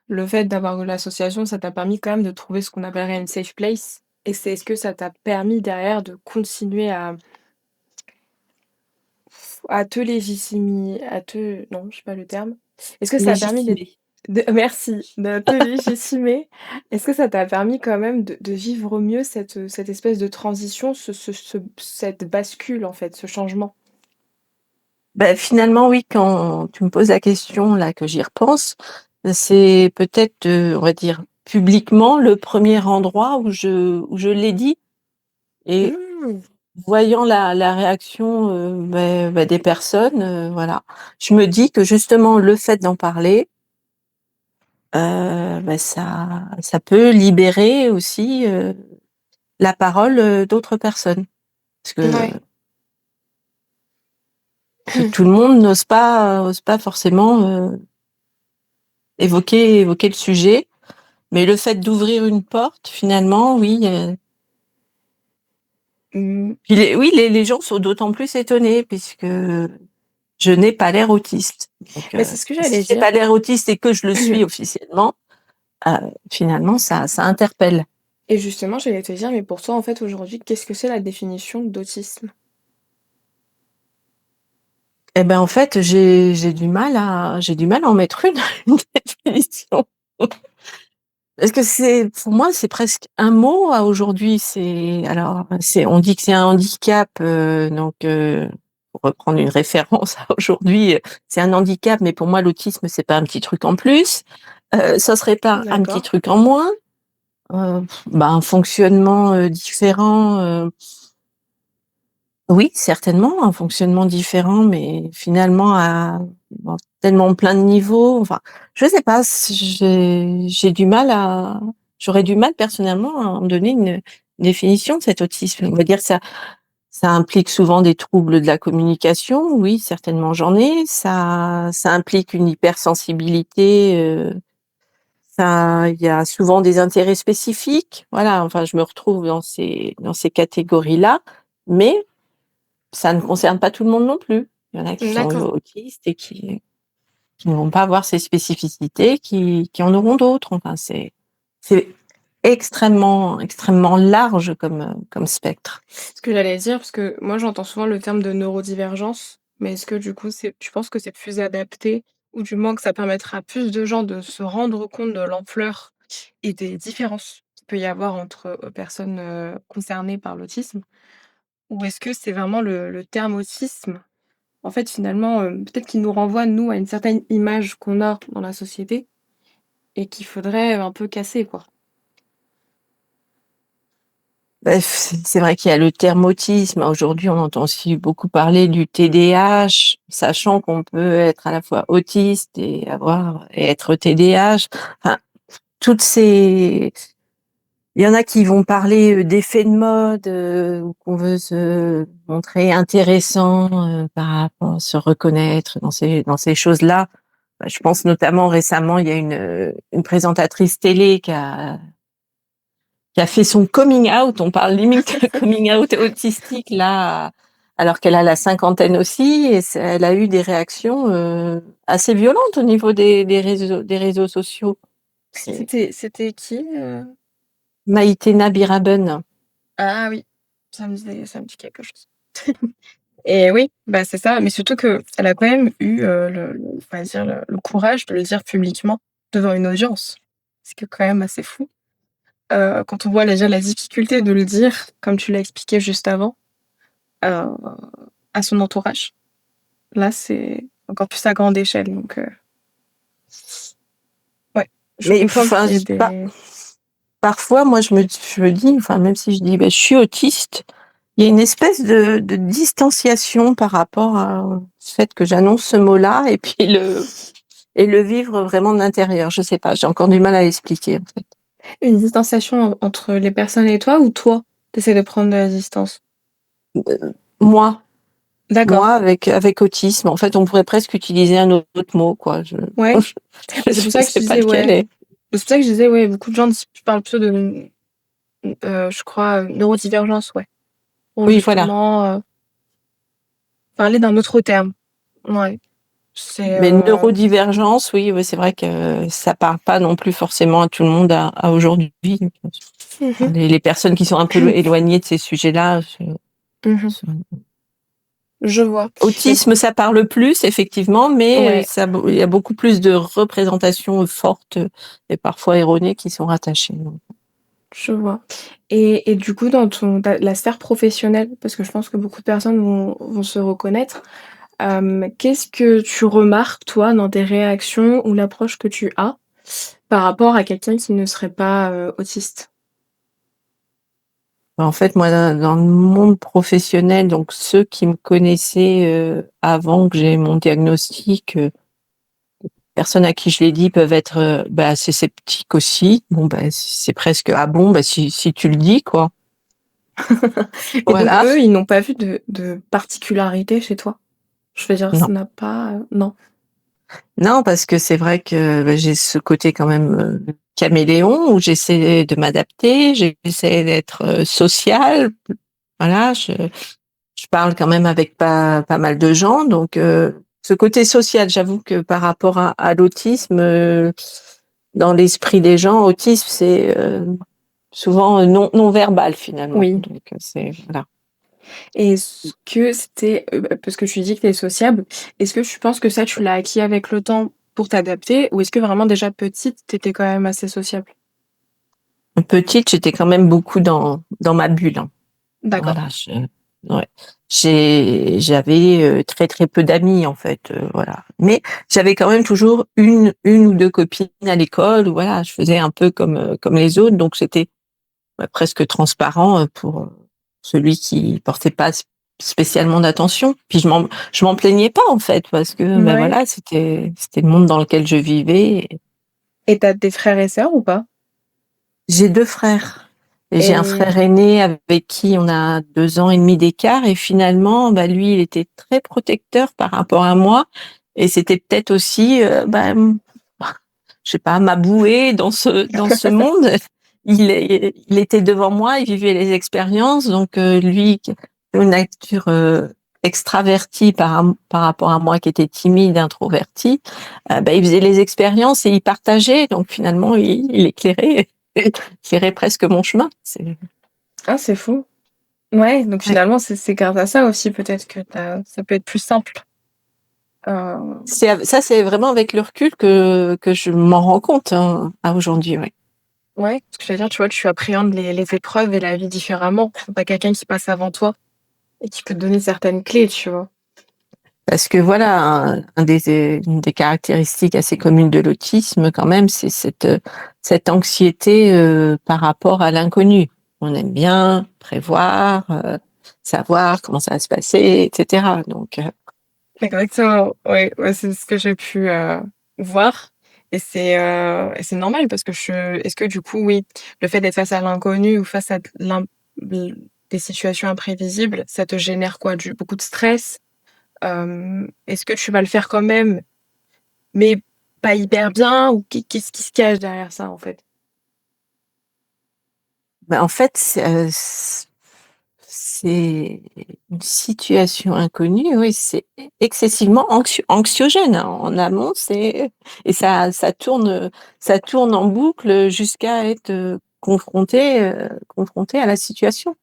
le fait d'avoir eu l'association, ça t'a permis quand même de trouver ce qu'on appellerait une safe place? Et est-ce que ça t'a permis derrière de continuer à te légitimi à te non, je sais pas le terme. Est-ce que ça a permis d'être Légitimé. de merci, de te légitimer. Est-ce que ça t'a permis quand même de vivre mieux cette espèce de transition, cette bascule en fait, ce changement? Bah, finalement, oui, quand tu me poses la question là, que j'y repense, c'est peut-être, on va dire, publiquement, le premier endroit où je l'ai dit. Et Mmh. voyant la réaction, des personnes, voilà, je me dis que justement le fait d'en parler, ça peut libérer aussi, la parole, d'autres personnes. Parce Ouais. que tout le monde ose pas forcément, évoquer le sujet, mais le fait d'ouvrir une porte, finalement, oui, Mmh, puis les gens sont d'autant plus étonnés puisque je n'ai pas l'air autiste. Donc mais c'est ce que si j'allais j'ai pas dire. l'air autiste et que je le suis officiellement, heu, finalement ça interpelle. Et justement, j'allais te dire, mais pour toi, en fait, aujourd'hui, qu'est-ce que c'est la définition d'autisme? Et ben, en fait, j'ai du mal à en mettre une, une définition. Parce que pour moi, c'est presque un mot aujourd'hui. On dit que c'est un handicap, donc pour reprendre une référence à aujourd'hui, c'est un handicap, mais pour moi l'autisme c'est pas un petit truc en plus. Ça serait pas un petit D'accord. truc en moins. Un fonctionnement, différent, oui, certainement, un fonctionnement différent, mais finalement à tellement plein de niveaux, enfin, je sais pas, j'ai du mal j'aurais du mal personnellement à en donner une définition de cet autisme. On va dire que ça implique souvent des troubles de la communication, oui, certainement j'en ai. Ça implique une hypersensibilité, il y a souvent des intérêts spécifiques. Voilà, enfin, je me retrouve dans ces catégories-là, mais ça ne concerne pas tout le monde non plus. Il y en a qui sont D'accord. autistes et qui ne vont pas avoir ces spécificités, qui en auront d'autres. Enfin, c'est extrêmement, extrêmement large comme spectre. Ce que j'allais dire, parce que moi j'entends souvent le terme de neurodivergence, mais est-ce que du coup tu penses que c'est plus adapté ou du moins que ça permettra à plus de gens de se rendre compte de l'ampleur et des différences qu'il peut y avoir entre, personnes, concernées par l'autisme? Ou est-ce que c'est vraiment le terme autisme, en fait finalement, peut-être qu'il nous renvoie nous à une certaine image qu'on a dans la société et qu'il faudrait un peu casser quoi? C'est vrai qu'il y a le terme autisme. Aujourd'hui, on entend aussi beaucoup parler du TDAH, sachant qu'on peut être à la fois autiste et être TDAH. Enfin, toutes ces il y en a qui vont parler, d'effets de mode, ou qu'on veut se montrer intéressant, par rapport se reconnaître dans ces choses-là. Bah, je pense notamment récemment, il y a une présentatrice télé qui a fait son coming out. On parle limite de coming out autistique là, alors qu'elle a la cinquantaine aussi, et elle a eu des réactions, assez violentes au niveau des réseaux sociaux. C'est C'était qui, Maïtena Biraben. Ah oui, ça me dit quelque chose. Et oui, bah, c'est ça, mais surtout qu'elle a quand même eu, on va dire le courage de le dire publiquement devant une audience. Ce qui est quand même assez fou, quand on voit déjà la difficulté de le dire, comme tu l'as expliqué juste avant, heu, à son entourage. Là, c'est encore plus à grande échelle donc ouais, je Mais comprends enfin, qu'il y ait des parfois, moi, je me dis, enfin, même si je dis, je suis autiste, il y a une espèce de distanciation par rapport au fait que j'annonce ce mot-là et puis et le vivre vraiment de l'intérieur. Je sais pas, j'ai encore du mal à expliquer, en fait. une distanciation entre les personnes et toi ou toi, tu essaies de prendre de la distance? Moi, D'accord, avec autisme, en fait, on pourrait presque utiliser un autre mot, quoi. ouais. Bah, c'est pour Je ça que je sais pas disais lequel ouais. est. C'est pour ça que je disais, ouais, beaucoup de gens parlent plutôt de, je crois, neurodivergence, ouais. Pour Oui, voilà. justement, parler d'un autre terme. Ouais, c'est, Mais neurodivergence, oui, oui, c'est vrai que ça parle pas non plus forcément à tout le monde à aujourd'hui. mmh Les personnes qui sont un peu mh. éloignées de ces sujets-là. Mmh. Je vois. Mais Autisme, ça parle plus, effectivement, mais ouais, il y a beaucoup plus de représentations fortes et parfois erronées qui sont rattachées. Donc. je vois. Et du coup, dans la sphère professionnelle, parce que je pense que beaucoup de personnes vont se reconnaître, qu'est-ce que tu remarques, toi, dans tes réactions ou l'approche que tu as par rapport à quelqu'un qui ne serait pas, autiste? En fait, moi, dans le monde professionnel, donc ceux qui me connaissaient avant que j'ai mon diagnostic, personnes à qui je l'ai dit peuvent être assez sceptiques aussi. Bon, c'est presque ah bon, si tu le dis, quoi. Et donc Voilà. eux, ils n'ont pas vu de particularité chez toi? Je veux dire, ça Non. n'a pas, non? Non, parce que c'est vrai que j'ai ce côté quand même caméléon où j'essaie de m'adapter, j'essaie d'être sociale. Voilà, je parle quand même avec pas mal de gens, donc ce côté social, j'avoue que par rapport à l'autisme, dans l'esprit des gens, autisme c'est souvent non verbal finalement. Oui. Donc c'est voilà. Et est-ce que c'était, parce que tu dis que tu es sociable, est-ce que tu penses que ça, tu l'as acquis avec le temps pour t'adapter ou est-ce que vraiment déjà petite, tu étais quand même assez sociable? Petite, j'étais quand même beaucoup dans ma bulle, hein. D'accord. Voilà, Ouais. J'avais très très peu d'amis en fait, voilà. Mais j'avais quand même toujours une ou deux copines à l'école où voilà, je faisais un peu comme les autres, donc c'était presque transparent pour celui qui portait pas spécialement d'attention. Puis je m'en plaignais pas en fait parce que ben Ouais. voilà, c'était le monde dans lequel je vivais. Et t'as des frères et sœurs ou pas? J'ai 2 frères et j'ai un Et frère aîné avec qui on a 2 ans et demi d'écart et finalement, bah, lui, il était très protecteur par rapport à moi et c'était peut-être aussi, je sais pas, ma bouée dans ce monde. Il était devant moi, il vivait les expériences donc lui qui a une nature, extravertie par rapport à moi qui était timide, introvertie, bah, il faisait les expériences et il partageait donc finalement il éclairait éclairait presque mon chemin. ah, c'est fou. Ouais, donc Ouais. finalement, c'est grâce à ça aussi peut-être que ça peut être plus simple. Heu, C'est vraiment avec le recul que je m'en rends compte, hein, à aujourd'hui, ouais. ouais, parce que j'allais dire, tu vois, tu appréhendes les épreuves et la vie différemment. Tu as quelqu'un qui passe avant toi et qui peut te donner certaines clés, tu vois? Parce que voilà, une des caractéristiques assez communes de l'autisme quand même, c'est cette anxiété, par rapport à l'inconnu. On aime bien prévoir, savoir comment ça va se passer et cetera donc Exactement, ouais, ouais, c'est ce que j'ai pu, voir et c'est normal parce que je est-ce que du coup, oui, le fait d'être face à l'inconnu ou face à des situations imprévisibles, ça te génère quoi? Du beaucoup de stress? Est-ce que tu vas le faire quand même, mais pas hyper bien ou qu'est-ce qui se cache derrière ça, en fait? en fait, c'est une situation inconnue, oui, c'est excessivement anxiogène, hein. En amont, et ça tourne en boucle jusqu'à être, confronté à la situation.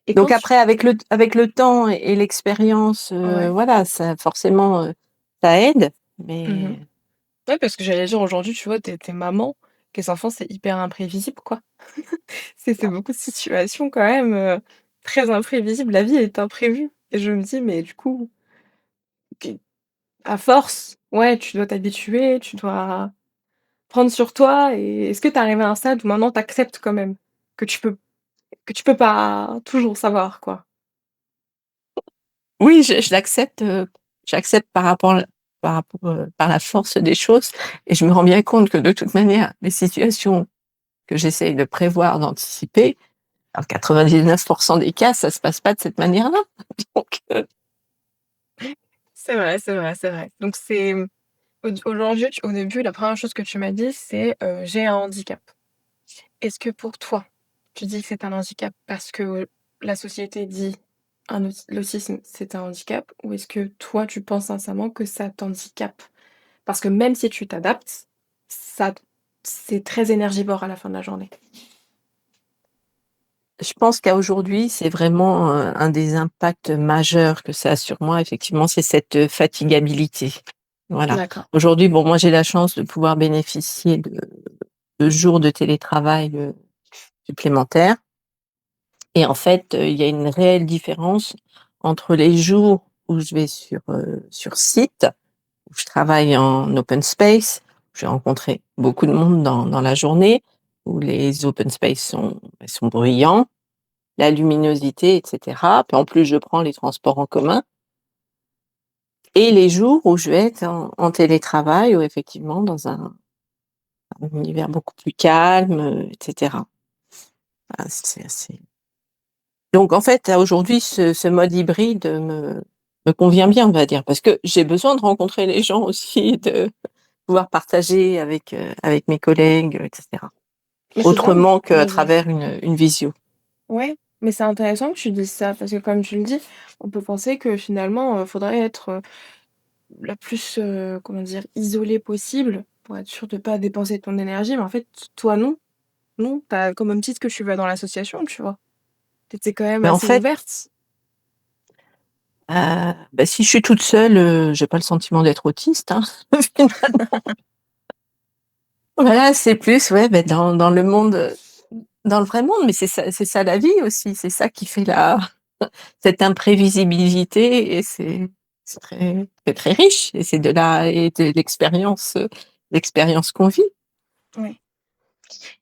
Et Donc quand tu après avec le temps et l'expérience, ouais. voilà, ça forcément, ça aide, Mmh. mais Ouais, parce que j'allais dire aujourd'hui, tu vois, tu es maman, les enfants, c'est hyper imprévisible, quoi. C'est beaucoup de situations quand même, très imprévisibles. La vie est imprévue et je me dis: «Mais du coup, qu à force, ouais, tu dois t'habituer, tu dois prendre sur toi» et est-ce que tu arrivé à un stade où maintenant tu acceptes quand même que tu peux pas toujours savoir, quoi? oui, je l'accepte, j'accepte par la force des choses et je me rends bien compte que de toute manière, les situations que j'essaye de prévoir, d'anticiper, dans 99 des cas, ça se passe pas de cette manière-là. Donc C'est vrai, c'est vrai, c'est vrai. Donc c'est, aujourd'hui, au début, la première chose que tu m'as dit, c'est, «J'ai un handicap». Est-ce que pour toi, tu dis que c'est un handicap parce que la société dit l'autisme, c'est un handicap ou est-ce que toi, tu penses sincèrement que ça t'handicape? Parce que même si tu t'adaptes, ça c'est très énergivore à la fin de la journée. je pense qu'à aujourd'hui, c'est vraiment, un des impacts majeurs que ça a sur moi, effectivement, c'est cette, fatigabilité. Voilà. D'accord. Aujourd'hui, bon, moi, j'ai la chance de pouvoir bénéficier de jours de télétravail, supplémentaires. Et en fait, il y a une réelle différence entre les jours où je vais sur site, où je travaille en open space, où je vais rencontrer beaucoup de monde dans la journée, où les open space sont bruyants, la luminosité et cetera. Puis en plus, je prends les transports en commun et les jours où je vais être en télétravail ou effectivement dans un univers beaucoup plus calme, et cetera. Ah, c'est assez donc en fait, à aujourd'hui, ce mode hybride, me convient bien, on va dire, parce que j'ai besoin de rencontrer les gens aussi, de pouvoir partager avec mes collègues, et cetera. Mais c'est ça, Autrement qu'à on travers une visio. ouais, mais c'est intéressant que tu dises ça parce que comme tu le dis, on peut penser que finalement, faudrait être, la plus, comment dire? Isolée possible pour être sûr de pas dépenser ton énergie, mais en fait, toi non. Non, tu as comme même titre que tu vas dans l'association, tu vois? Tu étais quand même Mais en assez fait, ouverte. bah, si je suis toute seule, j'ai pas le sentiment d'être autiste, hein, finalement. Voilà, c'est plus, ouais, dans le monde, dans le vrai monde, mais c'est ça la vie aussi. C'est ça qui fait cette imprévisibilité et c'est très riche et c'est de l'expérience qu'on vit. Ouais.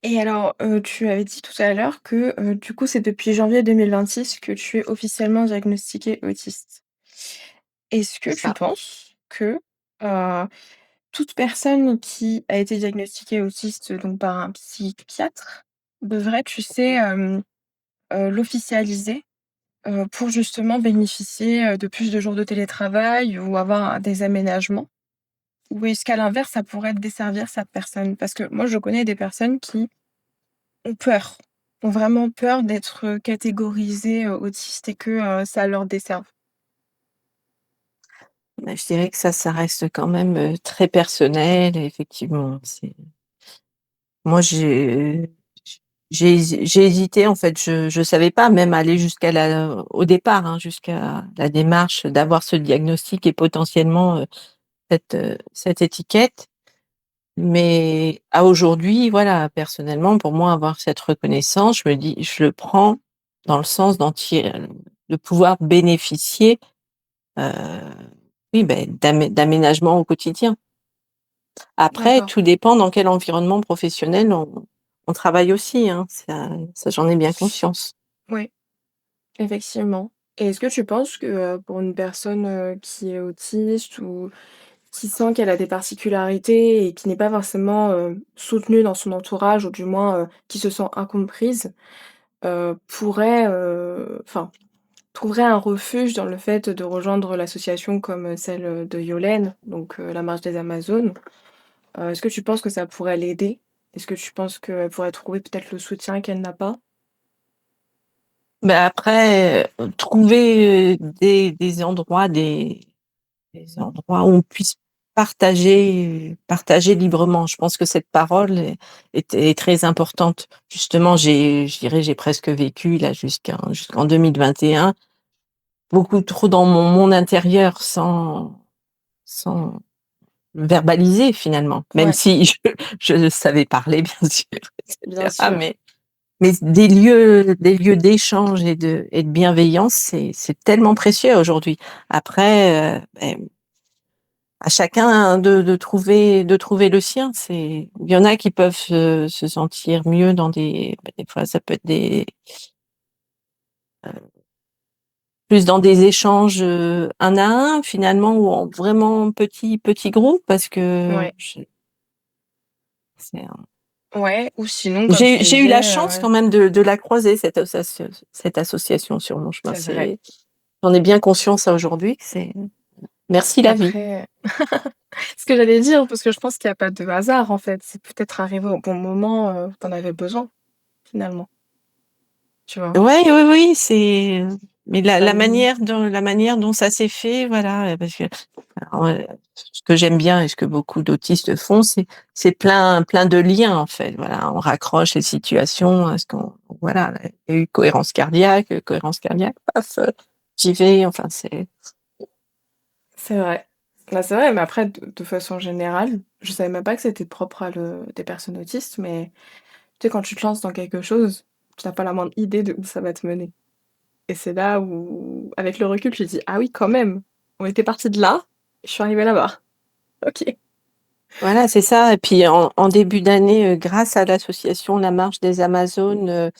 Et alors, tu avais dit tout à l'heure que, du coup, c'est depuis janvier 2026 que tu es officiellement diagnostiquée autiste. Est-ce que C'est tu ça. penses que, heu, toute personne qui a été diagnostiquée autiste, donc par un psychiatre, devrait, tu sais, l'officialiser, pour justement bénéficier, de plus de jours de télétravail ou avoir des aménagements? Ou est-ce qu'à l'inverse, ça pourrait desservir cette personne? Parce que moi, je connais des personnes qui ont peur, ont vraiment peur d'être, catégorisées, autistes et que, ça leur desserve. Mais je dirais que ça reste quand même, très personnel et effectivement, c'est moi j'ai hésité en fait, je savais pas même aller jusqu'à la au départ, hein, jusqu'à la démarche d'avoir ce diagnostic et potentiellement, cette étiquette. Mais à aujourd'hui, voilà, personnellement, pour moi, avoir cette reconnaissance, je me dis je le prends dans le sens de pouvoir bénéficier, heu, oui, d'aménagement au quotidien. Après, D'accord, tout dépend dans quel environnement professionnel on travaille aussi, hein, ça j'en ai bien conscience. oui, effectivement. Et est-ce que tu penses que, pour une personne, qui est autiste ou qui sent qu'elle a des particularités et qui n'est pas forcément, soutenue dans son entourage ou du moins, qui se sent incomprise, pourrait, enfin, trouverait un refuge dans le fait de rejoindre l'association comme, celle, de Yolène, donc la Marche des Amazones? Est-ce que tu penses que ça pourrait l'aider? Est-ce que tu penses qu'elle pourrait trouver peut-être le soutien qu'elle n'a pas? Mais après, trouver, des endroits où on puisse partager librement. Je pense que cette parole est très importante. Justement, je dirais, j'ai presque vécu là jusqu'en 2021, beaucoup trop dans mon monde intérieur sans verbaliser finalement, même Ouais, si je savais parler bien sûr et bien cetera, sûr. mais des lieux d'échange et de bienveillance, c'est tellement précieux aujourd'hui. Après, à chacun de trouver le sien. Il y en a qui peuvent se sentir mieux des fois ça peut être plus dans des échanges, un à un finalement ou en vraiment petit groupe parce que Ouais, c'est un ouais, ou sinon comme tu j'ai eu la disais, chance ouais, quand même de la croiser cette association sur mon chemin. c'est vrai. J'en ai bien conscience à aujourd'hui que merci la vie. Après ce que j'allais dire, parce que je pense qu'il y a pas de hasard, en fait, c'est peut-être arrivé au bon moment, tu en avais besoin, finalement, tu vois? Ouais, oui, oui, mais Ça n la manière dont ça s'est fait, voilà, parce que alors, ce que j'aime bien et ce que beaucoup d'autistes font, c'est plein de liens, en fait, voilà. On raccroche les situations à ce qu'on voilà, il y a eu cohérence cardiaque, paf, j'y vais, enfin, c'est vrai. Bah, c'est vrai, mais après de façon générale, je savais même pas que c'était propre à le des personnes autistes, mais tu sais, quand tu te lances dans quelque chose, tu n'as pas la moindre idée de où ça va te mener. Et c'est là où, avec le recul, tu te dis: «Ah oui, quand même, on était parti de là, je suis arrivée là-bas. OK». voilà, c'est ça et puis en début d'année, grâce à l'association La Marche des Amazones,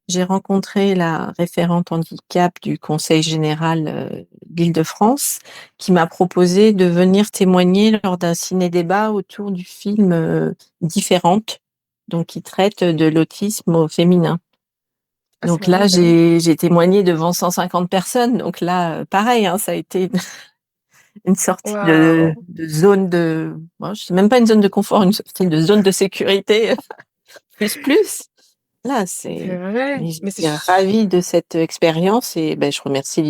j'ai rencontré la référente handicap du conseil général, d'Île-de-France qui m'a proposé de venir témoigner lors d'un ciné-débat autour du film, Différentes, donc qui traite de l'autisme au féminin. Ah, c'est Donc vraiment là, bien. j'ai témoigné devant 150 personnes, donc là, pareil, hein, ça a été une sortie Waouh! de zone de moi, je sais même pas une zone de confort, une sortie de zone de sécurité plus. Là, C'est c'est vrai, mais mais c'est j'étais ch ravie de cette expérience et je remercie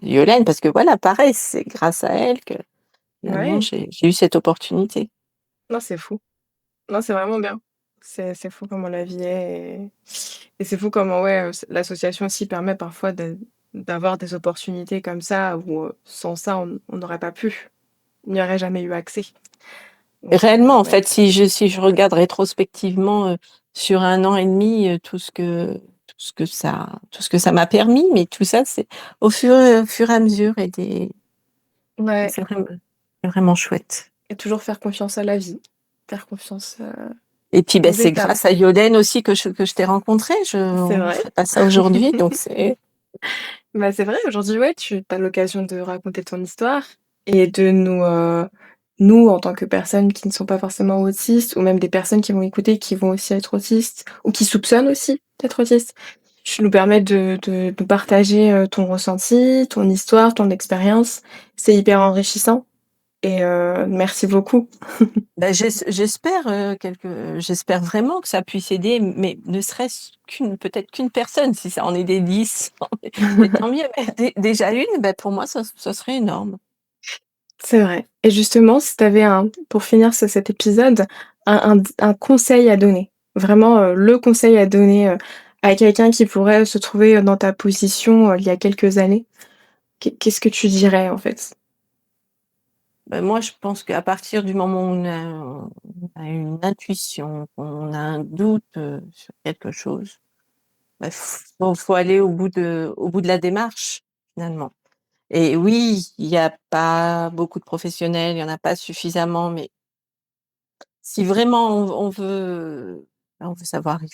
Yolène parce que voilà, pareil, c'est grâce à elle que finalement ouais, j'ai eu cette opportunité. non, c'est fou. Non, c'est vraiment bien. C'est fou comment la vie est et c'est fou comment, ouais, l'association aussi permet parfois d'avoir des opportunités comme ça où, sans ça, on n'aurait pas pu. On n'y aurait jamais eu accès. Et Donc réellement, en ouais. fait, si je regarde rétrospectivement, sur 1 an et demi, tout ce que ça m'a permis, mais tout ça, c'est au fur et à mesure Ouais, c'est vraiment chouette. et toujours faire confiance à la vie, faire confiance, Et puis, aux c'est étapes. grâce à Yolène aussi que je t'ai rencontrée. C'est On vrai. ferait pas ça aujourd'hui, donc c'est Bah, c'est vrai, aujourd'hui, ouais, tu as l'occasion de raconter ton histoire et de nous, en tant que personnes qui ne sont pas forcément autistes ou même des personnes qui vont écouter, qui vont aussi être autistes ou qui soupçonnent aussi d'être autistes. Tu nous permets de partager, ton ressenti, ton histoire, ton expérience. C'est hyper enrichissant et merci beaucoup. j'espère vraiment que ça puisse aider, mais ne serait-ce peut-être qu'une personne, si ça en est des 10, mais tant mieux. Mais déjà une, pour moi, ça serait énorme. C'est vrai, et justement, si tu avais pour finir cet épisode, un conseil à donner, vraiment, le conseil à donner, à quelqu'un qui pourrait se trouver, dans ta position, il y a quelques années, qu'est-ce que tu dirais, en fait? Moi, je pense qu'à partir du moment où on a une intuition, qu'on a un doute, sur quelque chose, faut aller au bout de la démarche, finalement. Et oui, il y a pas beaucoup de professionnels, il y en a pas suffisamment, mais si vraiment on veut savoir, il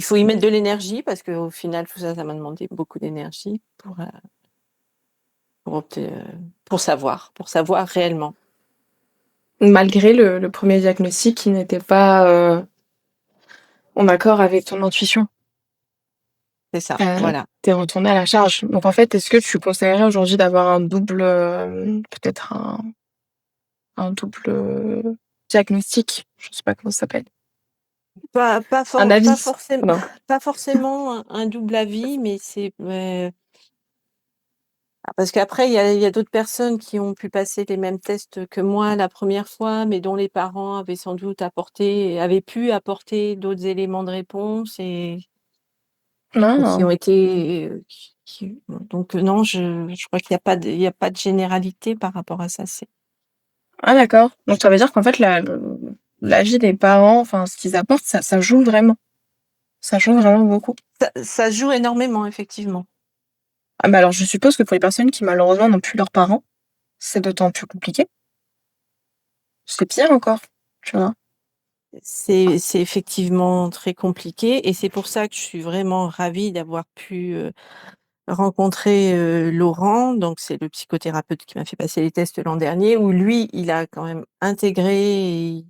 faut y mettre de l'énergie parce qu'au final, tout ça, ça m'a demandé beaucoup d'énergie pour savoir réellement. Malgré le 1er diagnostic qui n'était pas, en accord avec ton intuition, C'est ça, voilà. tu es retournée à la charge. Donc en fait, est-ce que tu conseillerais aujourd'hui d'avoir un double, peut-être un double, diagnostic? Je sais pas comment ça s'appelle. Pas pas Un for pas avis? forcém Non. pas forcément un double avis, mais parce qu'après il y a d'autres personnes qui ont pu passer les mêmes tests que moi la première fois, mais dont les parents avaient pu apporter d'autres éléments de réponse et qui Ah! ont été, donc non, je crois qu'il y a pas de généralité par rapport à ça. Ah d'accord. Donc ça veut dire qu'en fait l'avis des parents, enfin ce qu'ils apportent, ça joue vraiment. Ça joue vraiment beaucoup. Ça joue énormément, effectivement. Ah bah alors je suppose que pour les personnes qui malheureusement n'ont plus leurs parents, c'est d'autant plus compliqué. C'est pire encore, tu vois? C'est effectivement très compliqué et c'est pour ça que je suis vraiment ravie d'avoir pu, rencontrer, Laurent. Donc c'est le psychothérapeute qui m'a fait passer les tests l'an dernier, où lui, il a quand même intégré et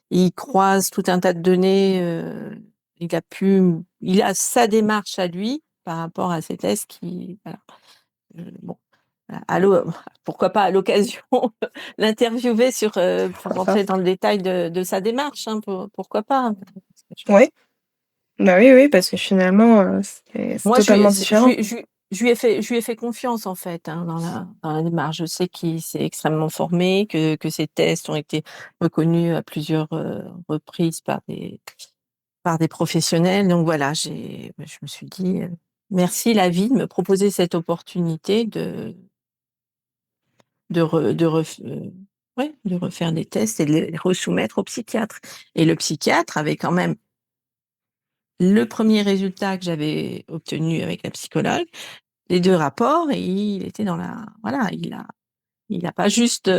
il croise tout un tas de données, il a sa démarche à lui par rapport à ces tests qui voilà, bon. À l'o Pourquoi pas à l'occasion l'interviewer pour Pourquoi pas? rentrer dans le détail de sa démarche, hein, pourquoi pas? Ouais. Bah oui, oui, parce que finalement, c'est Moi, totalement différent. je lui ai fait confiance, en fait, hein, dans la démarche. Je sais qu'il s'est extrêmement formé, que ses tests ont été reconnus à plusieurs, reprises par des professionnels. Donc voilà, je me suis dit, «Merci la vie de me proposer cette opportunité de refaire des tests et de les resoumettre au psychiatre». Et le psychiatre avait quand même le premier résultat que j'avais obtenu avec la psychologue, les 2 rapports, et il était dans la voilà, il a pas juste,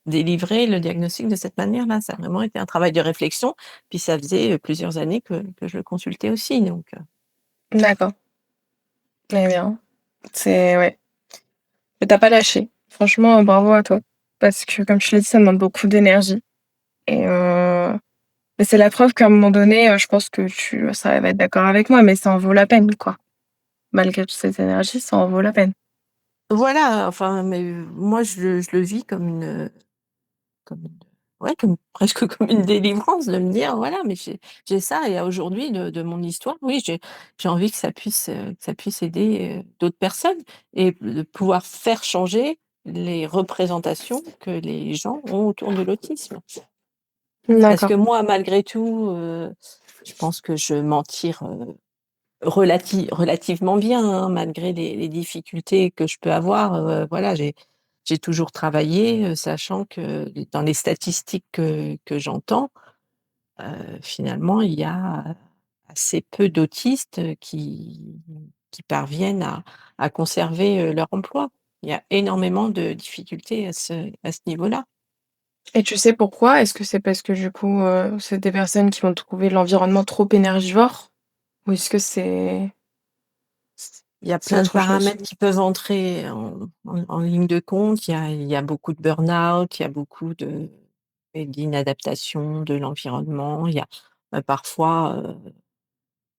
délivré le diagnostic de cette manière-là. Ça a vraiment été un travail de réflexion, puis ça faisait, plusieurs années que je le consultais aussi, donc D'accord. Eh bien, c'est ouais. Mais tu pas lâché. Franchement, bravo à toi. Parce que comme je l'ai dit, ça demande beaucoup d'énergie et mais c'est la preuve qu'à un moment donné, je pense que ça va être d'accord avec moi, mais ça en vaut la peine, quoi. Malgré toute cette énergie, ça en vaut la peine. voilà, enfin, mais moi je le vis comme une ouais, presque comme une délivrance de me dire: «Voilà, mais j'ai ça», et aujourd'hui de mon histoire, oui, j'ai envie que ça puisse aider, d'autres personnes et de pouvoir faire changer les représentations que les gens ont autour de l'autisme. Parce que D'accord. moi, malgré tout, je pense que je m'en tire, relativement bien, hein, malgré les difficultés que je peux avoir, voilà, j'ai toujours travaillé, sachant que dans les statistiques que j'entends, finalement, il y a assez peu d'autistes qui parviennent à conserver, leur emploi. Il y a énormément de difficultés à ce niveau-là. Et tu sais pourquoi? Est-ce que c'est parce que du coup, c'est des personnes qui vont trouver l'environnement trop énergivore? Ou est-ce que Il y a c'est plein de autre chose? paramètres qui peuvent entrer en ligne de compte. Il y a beaucoup de burn-out, il y a beaucoup d'inadaptation de l'environnement. Il y a, parfois,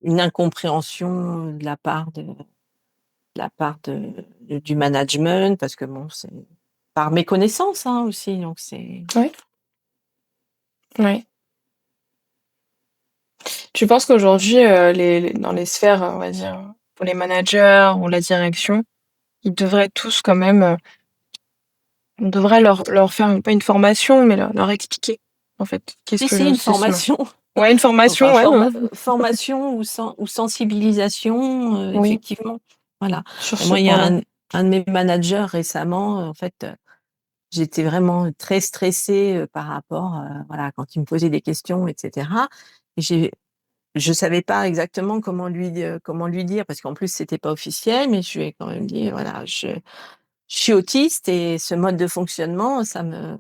une incompréhension du management parce que bon, c'est par méconnaissance, hein, aussi, donc c'est Oui, ouais. Tu penses qu'aujourd'hui, dans les sphères, on va dire, pour les managers ou la direction, ils devraient tous quand même, on devrait leur faire pas une formation, mais leur expliquer, en fait, qu'est-ce si, que si, une l'autisme? formation, Ouais, une enfin formation, ouais, formation ou sensibilisation, oui, effectivement, voilà. sur Et ce moi, il y a point-là. un de mes managers récemment, en fait, j'étais vraiment très stressée, par rapport, voilà, quand il me posait des questions et cetera. Et je savais pas exactement comment lui dire parce qu'en plus c'était pas officiel, mais je lui ai quand même dit: «Voilà, je suis autiste et ce mode de fonctionnement, ça me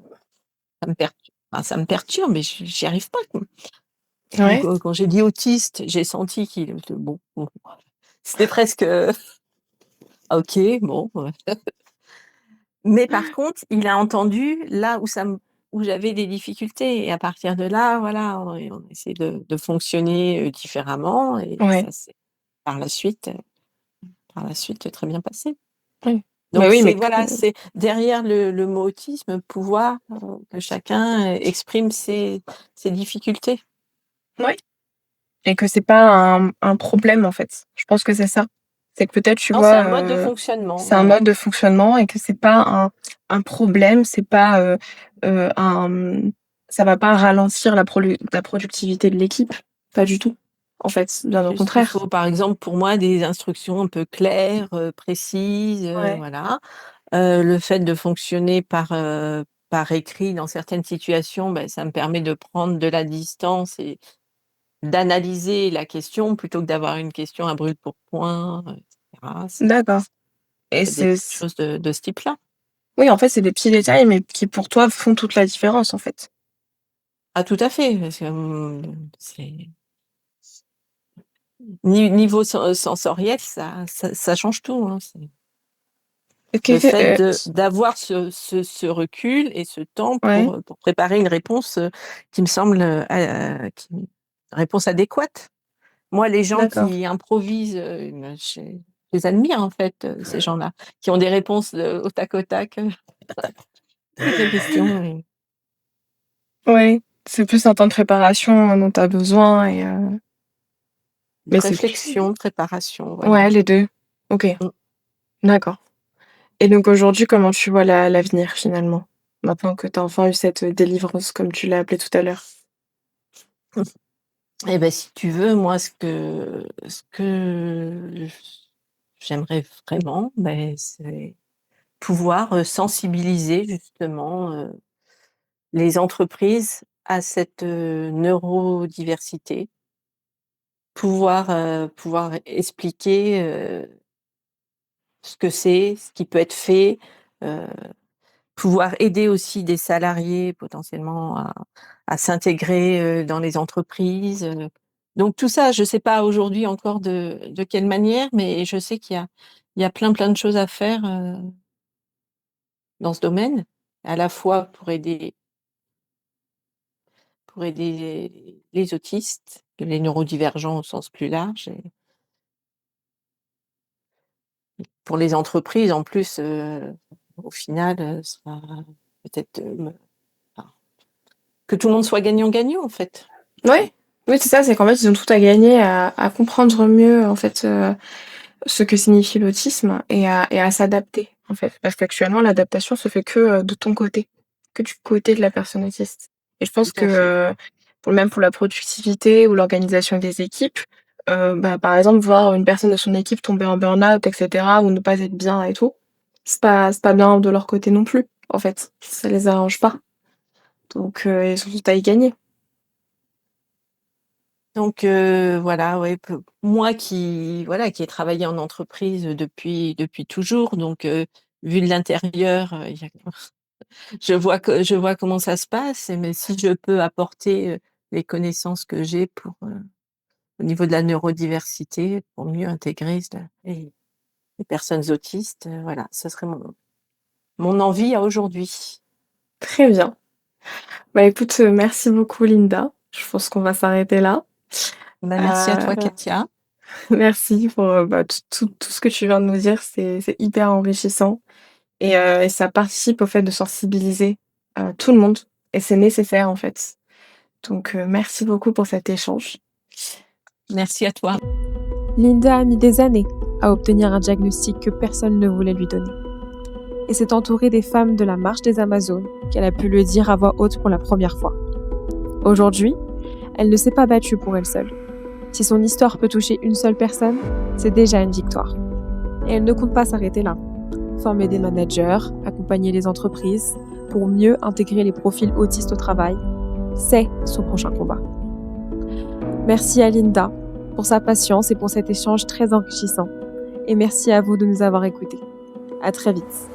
perturbe et j'y arrive pas, quoi». Donc, Ouais, quand j'ai dit autiste, j'ai senti qu'il bon, c'était presque, OK, bon, mais par contre, il a entendu là où j'avais des difficultés et à partir de là, voilà, on essaie de fonctionner, différemment et ouais, ça s'est par la suite très bien passé. oui. Bah, Donc oui, c'est mais voilà, c'est derrière le mot autisme, pouvoir, que chacun, exprime ses difficultés. ouais. Et que c'est pas un problème, en fait. Je pense que c'est ça. C'est que peut-être, tu Non, c'est vois, un mode de fonctionnement, c'est un voilà. mode de fonctionnement et que c'est pas un problème, c'est pas, un, ça va pas ralentir la productivité de l'équipe, pas du tout, en fait, bien au Juste qu'il contraire. faut, par exemple, pour moi, des instructions un peu claires, précises, Ouais, voilà. Le fait de fonctionner par écrit dans certaines situations, ça me permet de prendre de la distance et d'analyser la question plutôt que d'avoir une question à brûle-pourpoint, et cetera. d'accord et C'est des c'est petites choses de ce type-là. oui, en fait, c'est des petits détails, mais qui, pour toi, font toute la différence, en fait. Ah tout à fait, parce que, c'est niveau sensoriel, ça change tout, hein. C'est Et le que, fait d'avoir ce recul et ce temps ouais, pour préparer une réponse, qui me semble, qui réponse adéquate. Moi, les gens d'accord. qui improvisent, je les admire, en fait, ces gens-là, qui ont des réponses, au tac, toutes les questions et Ouais, c'est plus un temps de préparation dont tu as besoin mais c'est réflexion, préparation, voilà. ouais, les 2. OK, Mmh. d'accord. Et donc aujourd'hui, comment tu vois l'avenir finalement? Maintenant que tu as enfin eu cette, délivrance comme tu l'as appelée tout à l'heure? Et si tu veux, moi, ce que j'aimerais vraiment, c'est pouvoir, sensibiliser justement, les entreprises à cette, neurodiversité. Pouvoir expliquer, ce que c'est, ce qui peut être fait, heu, pouvoir aider aussi des salariés potentiellement à s'intégrer, dans les entreprises, donc tout ça, je ne sais pas aujourd'hui encore de quelle manière, mais je sais qu'il y a plein de choses à faire, dans ce domaine, à la fois pour aider les autistes, les neurodivergents au sens plus large et pour les entreprises en plus, au final, sera peut-être, enfin, que tout le monde soit gagnant-gagnant en fait. Ouais, oui, c'est ça, c'est qu'en fait, ils ont tout à gagner à comprendre mieux, en fait, ce que signifie l'autisme et à s'adapter, en fait. Parce qu'actuellement, l'adaptation se fait que, de ton côté, que du côté de la personne autiste. Et je pense Tout que, à fait. pour la productivité ou l'organisation des équipes, par exemple, voir une personne de son équipe tomber en burn-out et cetera ou ne pas être bien et tout, c'est pas bien de leur côté non plus, en fait. Ça les arrange pas. Donc, ils ont tout à y gagner. Donc voilà, ouais, moi qui ai travaillé en entreprise depuis toujours, donc vu de l'intérieur, je vois comment ça se passe, mais si je peux apporter les connaissances que j'ai au niveau de la neurodiversité, pour mieux intégrer les personnes autistes, voilà, ce serait mon envie à aujourd'hui. Très bien. Bah, écoute, merci beaucoup Linda. Je pense qu'on va s'arrêter là. Bah, merci à toi, Heu, Katia. merci pour, bah, tout ce que tu viens de nous dire, c'est hyper enrichissant et ça participe au fait de sensibiliser, tout le monde et c'est nécessaire, en fait. Donc merci beaucoup pour cet échange. Merci à toi. Linda a mis des années à obtenir un diagnostic que personne ne voulait lui donner. Et c'est entourée des femmes de la Marche des Amazones qu'elle a pu le dire à voix haute pour la première fois. Aujourd'hui, elle ne s'est pas battue pour elle seule. Si son histoire peut toucher une seule personne, c'est déjà une victoire. Et elle ne compte pas s'arrêter là. Former des managers, accompagner les entreprises pour mieux intégrer les profils autistes au travail, c'est son prochain combat. Merci à Linda pour sa patience et pour cet échange très enrichissant. Et merci à vous de nous avoir écoutés. À très vite.